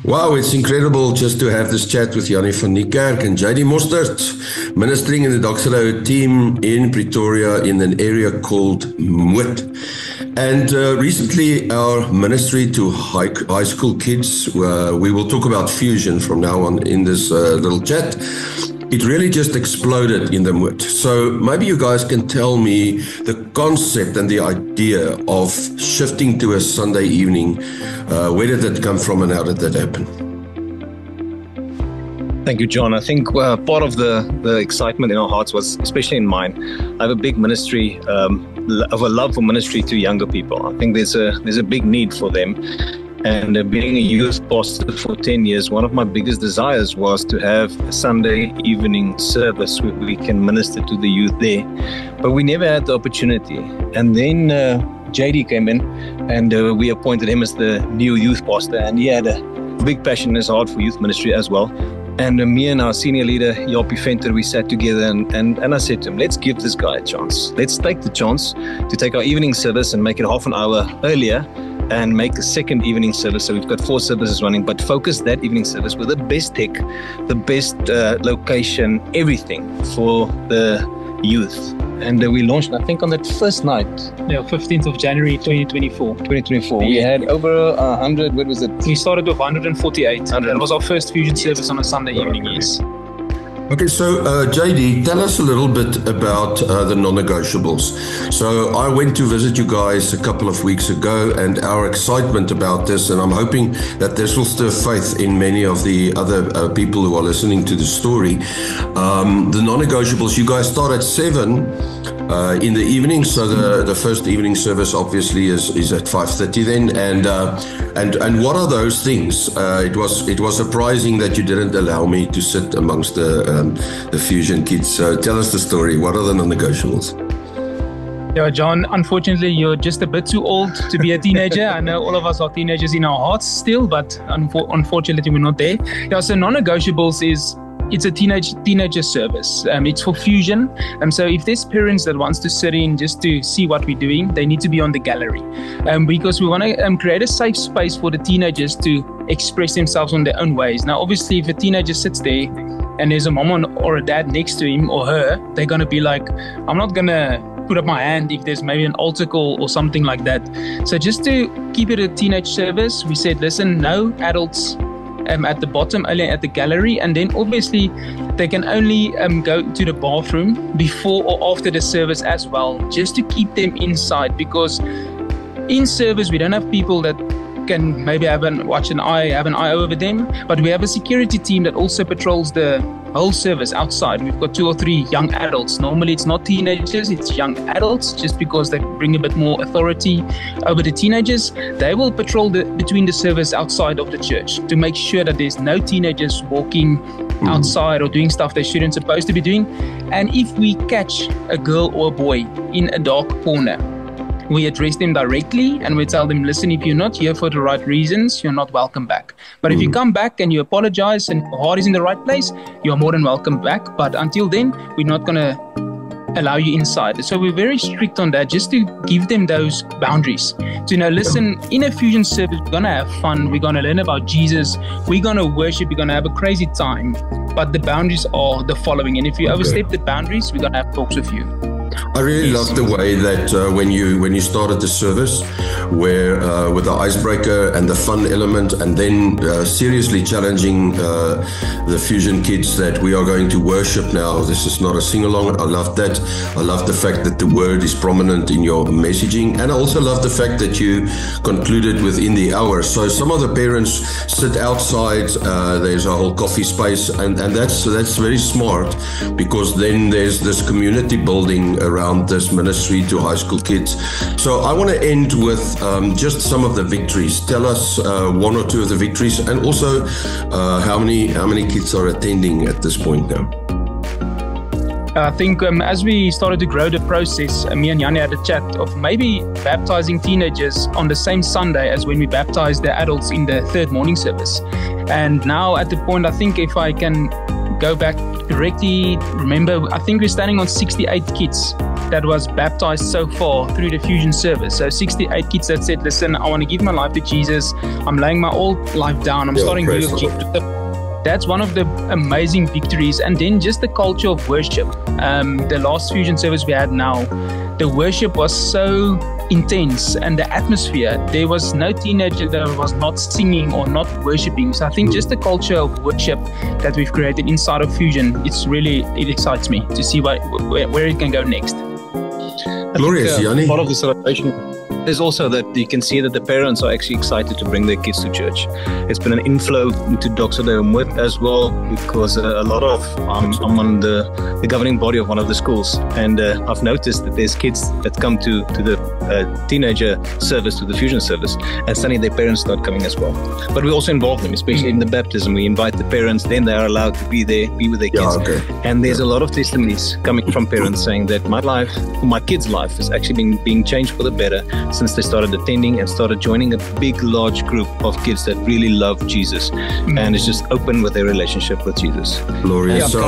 Wow, it's incredible just to have this chat with Jannie van Niekerk and JD Mostert, ministering in the Doxa Deo team in Pretoria in an area called Moot. And recently our ministry to high school kids, we will talk about fusion from now on in this little chat. It really just exploded in the Moot. So maybe you guys can tell me the concept and the idea of shifting to a Sunday evening. Where did that come from and how did that happen? Thank you, John. I think part of the excitement in our hearts was, especially in mine, I have a big ministry, of a love for ministry to younger people. I think there's a big need for them. And being a youth pastor for 10 years, one of my biggest desires was to have a Sunday evening service where we can minister to the youth there. But we never had the opportunity. And then JD came in and we appointed him as the new youth pastor. And he had a big passion in his heart for youth ministry as well. And me and our senior leader, Jaapie Venter, we sat together and I said to him, let's give this guy a chance. Let's take the chance to take our evening service and make it half an hour earlier and make a second evening service. So we've got 4 services running, but focus that evening service with the best tech, the best location, everything for the youth. And we launched, I think, on that first night. Yeah, 15th of January, 2024. 2024. We had over 100, what was it? We started with 148. That was our first fusion service on a Sunday evening, yes. Okay, so JD, tell us a little bit about the non-negotiables. So I went to visit you guys a couple of weeks ago and our excitement about this, and I'm hoping that this will stir faith in many of the other people who are listening to the story. The non-negotiables, you guys start at 7 in the evening, so the first evening service obviously is at 5:30 then, and what are those things? It was surprising that you didn't allow me to sit amongst the fusion kids. So tell us the story. What are the non-negotiables? Yeah, John, unfortunately, you're just a bit too old to be a teenager. I know all of us are teenagers in our hearts still, but unfortunately, we're not there. Yeah, so non-negotiables it's a teenager service. It's for fusion. So if there's parents that wants to sit in just to see what we're doing, they need to be on the gallery. Because we want to create a safe space for the teenagers to express themselves on their own ways. Now, obviously, if a teenager sits there and there's a mom or a dad next to him or her, they're going to be like, I'm not going to put up my hand if there's maybe an altar call or something like that. So just to keep it a teenage service, we said, listen, no adults at the bottom, only at the gallery, and then obviously they can only go to the bathroom before or after the service as well, just to keep them inside, because in service we don't have people that can maybe have an eye over them, but we have a security team that also patrols the whole service outside. We've got 2 or 3 young adults. Normally it's not teenagers, it's young adults, just because they bring a bit more authority over the teenagers. They will patrol between the service outside of the church to make sure that there's no teenagers walking outside or doing stuff they shouldn't supposed to be doing. And if we catch a girl or a boy in a dark corner, we address them directly and we tell them, listen, if you're not here for the right reasons, you're not welcome back. But if you come back and you apologize and your heart is in the right place, you're more than welcome back. But until then, we're not going to allow you inside. So we're very strict on that, just to give them those boundaries. To listen, in a fusion service, we're going to have fun. We're going to learn about Jesus. We're going to worship. We're going to have a crazy time. But the boundaries are the following. And if you overstep the boundaries, we're going to have talks with you. I really love the way that when you started the service, where with the icebreaker and the fun element, and then seriously challenging the fusion kids that we are going to worship now. This is not a sing-along. I love that. I love the fact that the word is prominent in your messaging, and I also love the fact that you concluded within the hour. So some of the parents sit outside. There's a whole coffee space, and that's very smart, because then there's this community building around this ministry to high school kids. So I want to end with just some of the victories. Tell us 1 or 2 of the victories, and also how many kids are attending at this point now. I think as we started to grow the process, me and Jannie had a chat of maybe baptizing teenagers on the same Sunday as when we baptized the adults in the third morning service. And now at the point, I think if I can go back correctly, remember, I think we're standing on 68 kids that was baptized so far through the fusion service. So 68 kids that said, listen, I want to give my life to Jesus. I'm laying my old life down. I'm starting new with Jesus. That's one of the amazing victories. And then just the culture of worship. The last fusion service we had now, the worship was so intense, and the atmosphere, there was no teenager that was not singing or not worshiping. So I think just the culture of worship that we've created inside of Fusion, it excites me to see where it can go next. Glorious, Yanni. Part of the celebration is also that you can see that the parents are actually excited to bring their kids to church. It's been an inflow into Doxa Deo Moot as well, because a lot of I'm on the governing body of one of the schools, and I've noticed that there's kids that come to the teenager service, to the fusion service, and suddenly their parents start coming as well. But we also involve them, especially in the baptism. We invite the parents, then they are allowed to be there, be with their kids. And there's a lot of testimonies coming from parents saying that my kid's life is actually being changed for the better since they started attending and started joining a big, large group of kids that really love Jesus, and it's just open with their relationship with Jesus. Glorious. So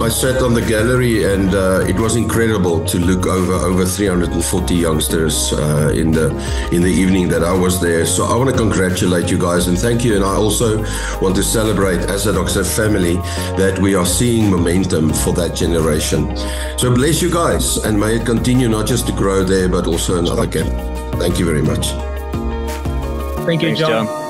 I sat on the gallery, and it was incredible to look over 340 youngsters in the evening that I was there. So I want to congratulate you guys and thank you. And I also want to celebrate as a Doxa family that we are seeing momentum for that generation. So bless you guys, and may it continue not just to grow there, but also in other camp. Thank you very much. Thank you, Thanks, John.